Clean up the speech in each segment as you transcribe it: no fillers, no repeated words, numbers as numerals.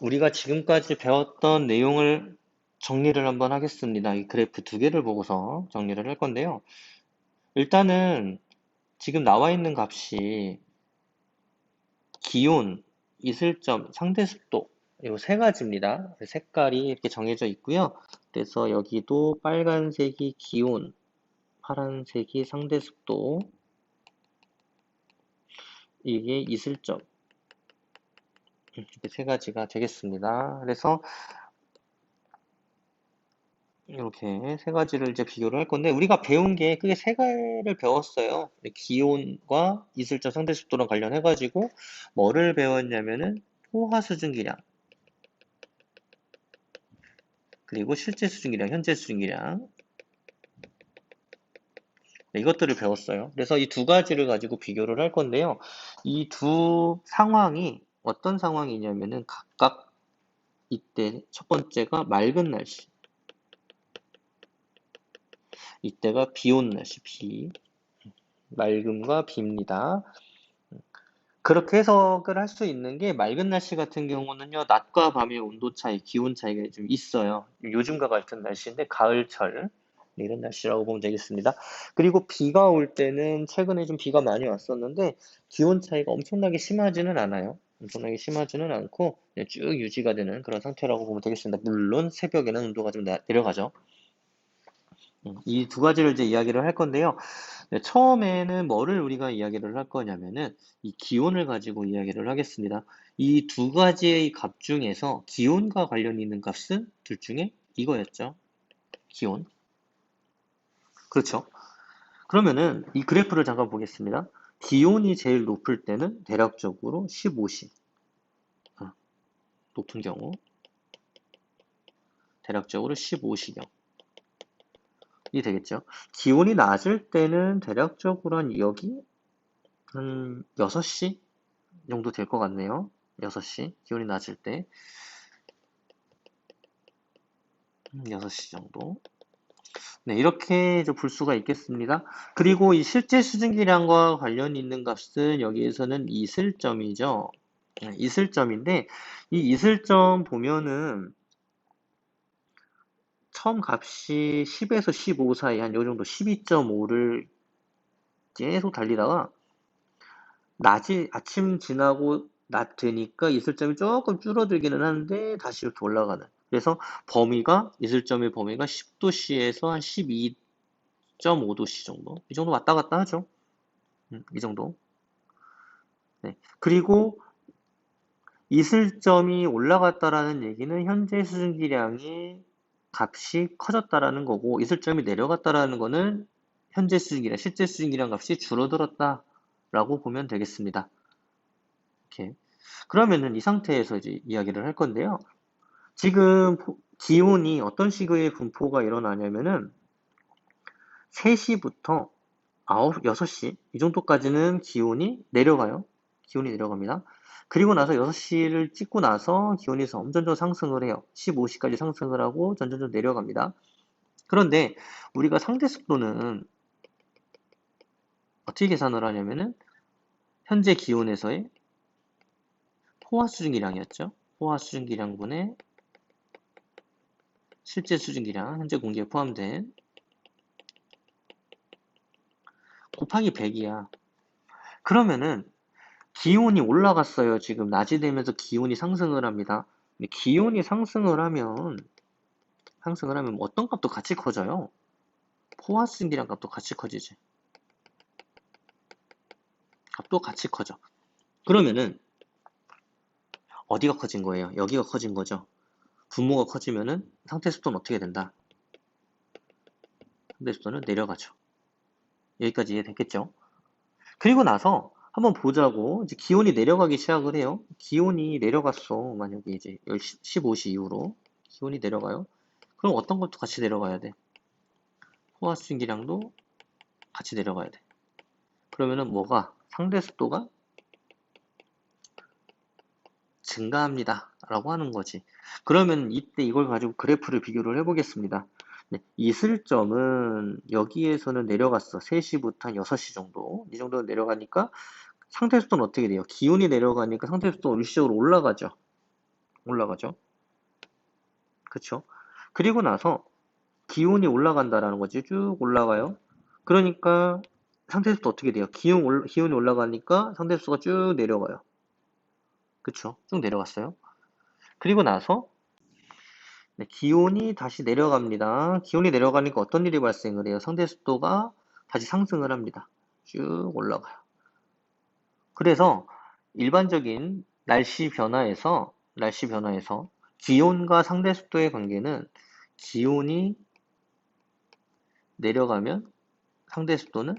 우리가 지금까지 배웠던 내용을 정리를 한번 하겠습니다. 이 그래프 두 개를 보고서 정리를 할 건데요. 일단은 지금 나와 있는 값이 기온, 이슬점, 상대 습도 이 세 가지입니다. 색깔이 이렇게 정해져 있고요. 그래서 여기도 빨간색이 기온, 파란색이 상대 습도, 이게 이슬점 이렇게 세 가지가 되겠습니다. 그래서 이렇게 세 가지를 이제 비교를 할 건데 우리가 배운 게 크게 세 가지를 배웠어요. 기온과 이슬점 상대 습도랑 관련해 가지고 뭐를 배웠냐면은 포화 수증기량 그리고 실제 수증기량, 현재 수증기량 네, 이것들을 배웠어요. 그래서 이 두 가지를 가지고 비교를 할 건데요. 이 두 상황이 어떤 상황이냐면은 각각 이때 첫 번째가 맑은 날씨, 이때가 비 온 날씨, 맑음과 비입니다. 그렇게 해석을 할 수 있는 게 맑은 날씨 같은 경우는요, 낮과 밤의 온도 차이, 기온 차이가 좀 있어요. 요즘과 같은 날씨인데 가을철 이런 날씨라고 보면 되겠습니다. 그리고 비가 올 때는 최근에 좀 비가 많이 왔었는데 기온 차이가 엄청나게 심하지는 않아요. 엄청나게 심하지는 않고 그냥 쭉 유지가 되는 그런 상태라고 보면 되겠습니다. 물론 새벽에는 온도가 좀 내려가죠. 이 두 가지를 이제 이야기를 할 건데요. 네, 처음에는 뭐를 우리가 이야기를 할 거냐면은 이 기온을 가지고 이야기를 하겠습니다. 이 두 가지의 값 중에서 기온과 관련 있는 값은 둘 중에 이거였죠. 기온. 그렇죠. 그러면은 이 그래프를 잠깐 보겠습니다. 기온이 제일 높을 때는 대략적으로 15시. 높은 경우 대략적으로 15시경. 이 되겠죠. 기온이 낮을 때는 대략적으로 한 여기 한 6시 정도 될 것 같네요. 6시. 기온이 낮을 때 6시 정도. 네, 이렇게 이제 볼 수가 있겠습니다. 그리고 이 실제 수증기량과 관련 있는 값은 여기에서는 이슬점이죠. 이슬점인데 이 이슬점 보면은 처음 값이 10에서 15 사이 한 요 정도 12.5를 계속 달리다가 낮이 아침 지나고 낮 되니까 이슬점이 조금 줄어들기는 하는데 다시 이렇게 올라가는. 그래서 범위가 이슬점의 범위가 10도씨에서 한 12.5도씨 정도. 이 정도 왔다 갔다 하죠. 이 정도. 네. 그리고 이슬점이 올라갔다라는 얘기는 현재 수증기량의 값이 커졌다라는 거고 이슬점이 내려갔다라는 거는 현재 수증기량, 실제 수증기량 값이 줄어들었다라고 보면 되겠습니다. 이렇게. 그러면은 이 상태에서 이제 이야기를 할 건데요. 지금 기온이 어떤 식의 분포가 일어나냐면은 3시부터 6시 이 정도까지는 기온이 내려가요. 기온이 내려갑니다. 그리고 나서 6시를 찍고 나서 기온이 점점점 상승을 해요. 15시까지 상승을 하고 점점점 내려갑니다. 그런데 우리가 상대 습도는 어떻게 계산을 하냐면은 현재 기온에서의 포화 수증기량이었죠. 포화 수증기량분의 실제 수증기량, 현재 공기에 포함된 곱하기 100이야. 그러면은 기온이 올라갔어요. 지금 낮이 되면서 기온이 상승을 합니다. 근데 기온이 상승을 하면 어떤 값도 같이 커져요. 포화수증기량 값도 같이 커지지. 값도 같이 커져. 그러면은 어디가 커진 거예요? 여기가 커진 거죠. 분모가 커지면은 상태 습도는 어떻게 된다? 상태 습도는 내려가죠. 여기까지 이해됐겠죠? 그리고 나서 한번 보자고 이제 기온이 내려가기 시작을 해요. 기온이 내려갔어. 만약에 이제 15시 이후로 기온이 내려가요. 그럼 어떤 것도 같이 내려가야 돼. 포화수증기량도 같이 내려가야 돼. 그러면은 뭐가 상대 습도가 증가합니다. 라고 하는 거지. 그러면 이때 이걸 가지고 그래프를 비교를 해보겠습니다. 네, 이슬점은 여기에서는 내려갔어. 3시부터 한 6시 정도. 이 정도 내려가니까 상태 습도는 어떻게 돼요? 기온이 내려가니까 상태 습도가 일시적으로 올라가죠. 올라가죠. 그쵸? 그리고 나서 기온이 올라간다라는 거지. 쭉 올라가요. 그러니까 상태습도 어떻게 돼요? 기온이 올라가니까 상태습도가 쭉 내려가요. 그쵸? 쭉 내려갔어요. 그리고 나서 네, 기온이 다시 내려갑니다. 기온이 내려가니까 어떤 일이 발생을 해요? 상대습도가 다시 상승을 합니다. 쭉 올라가요. 그래서 일반적인 날씨 변화에서 기온과 상대습도의 관계는 기온이 내려가면 상대습도는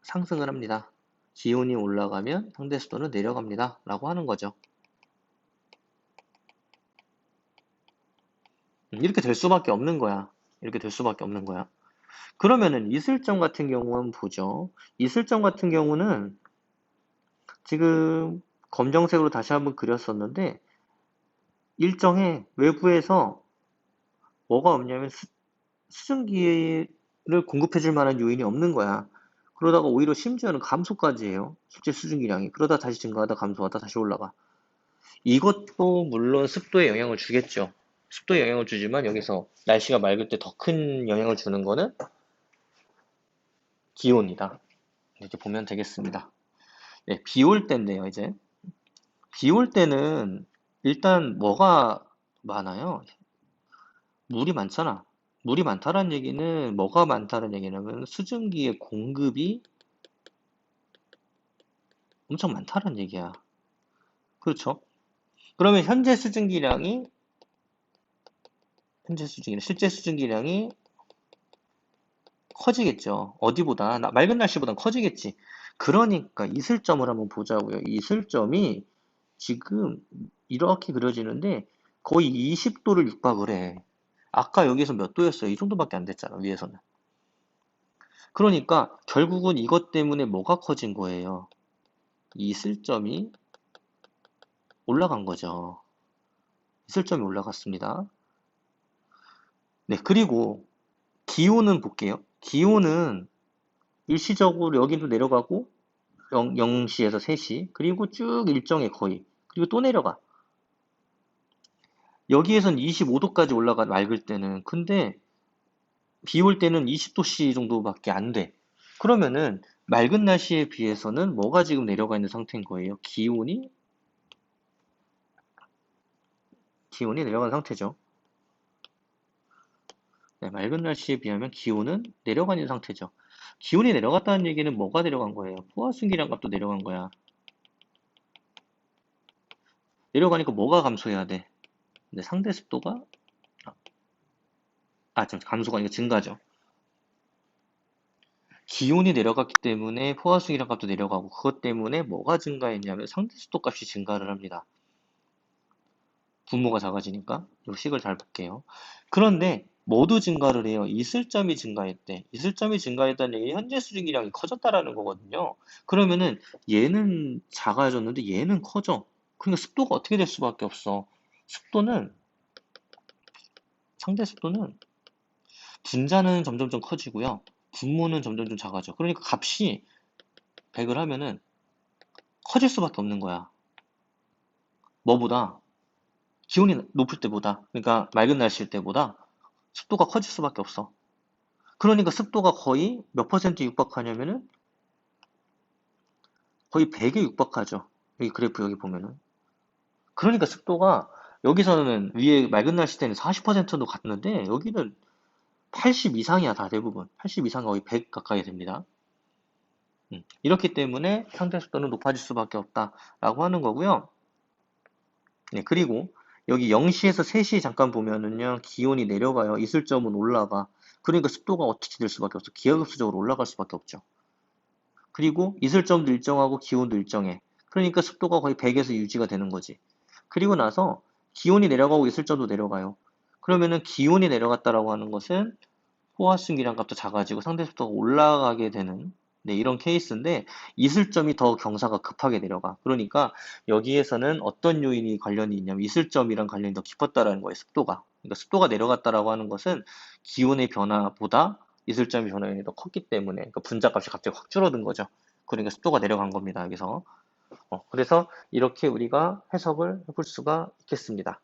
상승을 합니다. 기온이 올라가면 상대습도는 내려갑니다. 라고 하는 거죠. 이렇게 될 수밖에 없는 거야. 이렇게 될 수밖에 없는 거야. 그러면은 이슬점 같은 경우 한번 보죠. 이슬점 같은 경우는 지금 검정색으로 다시 한번 그렸었는데 일정에 외부에서 뭐가 없냐면 수증기를 공급해 줄 만한 요인이 없는 거야. 그러다가 오히려 심지어는 감소까지 해요. 실제 수증기량이. 그러다 다시 증가하다 감소하다 다시 올라가. 이것도 물론 습도에 영향을 주겠죠. 습도에 영향을 주지만 여기서 날씨가 맑을 때 더 큰 영향을 주는 거는 기온이다. 이렇게 보면 되겠습니다. 네, 비올 때인데요, 이제. 비 올 때는 일단 뭐가 많아요? 물이 많잖아. 물이 많다는 얘기는 뭐가 많다는 얘기냐면 수증기의 공급이 엄청 많다는 얘기야. 그렇죠? 그러면 실제 수증기량이 커지겠죠. 어디보다? 맑은 날씨보단 커지겠지. 그러니까 이슬점을 한번 보자고요. 이슬점이 지금 이렇게 그려지는데 거의 20도를 육박을 해. 아까 여기서 몇 도였어요? 이 정도밖에 안 됐잖아, 위에서는. 그러니까 결국은 이것 때문에 뭐가 커진 거예요? 이슬점이 올라간 거죠. 이슬점이 올라갔습니다. 네, 그리고 기온은 볼게요. 기온은 일시적으로 여기도 내려가고 0시에서 3시 그리고 쭉 일정에 거의 그리고 또 내려가. 여기에선 25도까지 올라가 맑을 때는 근데 비 올 때는 20도씨 정도밖에 안 돼. 그러면은 맑은 날씨에 비해서는 뭐가 지금 내려가 있는 상태인 거예요? 기온이 내려간 상태죠. 네, 맑은 날씨에 비하면 기온은 내려가는 상태죠. 기온이 내려갔다는 얘기는 뭐가 내려간 거예요? 포화순기량 값도 내려간 거야. 내려가니까 뭐가 감소해야 돼? 근데 상대 습도가 지금 감소가 아니라 증가죠. 기온이 내려갔기 때문에 포화순기량 값도 내려가고 그것 때문에 뭐가 증가했냐면 상대 습도 값이 증가를 합니다. 분모가 작아지니까 이 식을 잘 볼게요. 그런데 모두 증가를 해요. 이슬점이 증가했대. 이슬점이 증가했다는 얘기는 현재 수증기량이 커졌다라는 거거든요. 그러면은 얘는 작아졌는데 얘는 커져. 그러니까 습도가 어떻게 될 수밖에 없어. 습도는 상대 습도는 분자는 점점점 커지고요. 분모는 점점점 작아져. 그러니까 값이 100을 하면은 커질 수밖에 없는 거야. 뭐보다? 기온이 높을 때보다, 그러니까 맑은 날씨일 때보다 습도가 커질 수밖에 없어. 그러니까 습도가 거의 몇 퍼센트 육박하냐면은 거의 100에 육박하죠. 여기 그래프 여기 보면은. 그러니까 습도가 여기서는 위에 맑은 날씨 때는 40%도 갔는데 여기는 80 이상이야 다 대부분. 80 이상 거의 100 가까이 됩니다. 이렇기 때문에 상대 습도는 높아질 수밖에 없다라고 하는 거고요. 네, 그리고 여기 0시에서 3시 잠깐 보면은요, 기온이 내려가요. 이슬점은 올라가. 그러니까 습도가 어떻게 될 수밖에 없어. 기하급수적으로 올라갈 수밖에 없죠. 그리고 이슬점도 일정하고 기온도 일정해. 그러니까 습도가 거의 100에서 유지가 되는 거지. 그리고 나서 기온이 내려가고 이슬점도 내려가요. 그러면은 기온이 내려갔다라고 하는 것은 포화순기량 값도 작아지고 상대 습도가 올라가게 되는 네, 이런 케이스인데 이슬점이 더 경사가 급하게 내려가. 그러니까 여기에서는 어떤 요인이 관련이 있냐면 이슬점이랑 관련이 더 깊었다라는 거예요, 습도가. 그러니까 습도가 내려갔다라고 하는 것은 기온의 변화보다 이슬점의 변화량이 더 컸기 때문에 그러니까 분자값이 갑자기 확 줄어든 거죠. 그러니까 습도가 내려간 겁니다, 여기서. 그래서 이렇게 우리가 해석을 해볼 수가 있겠습니다.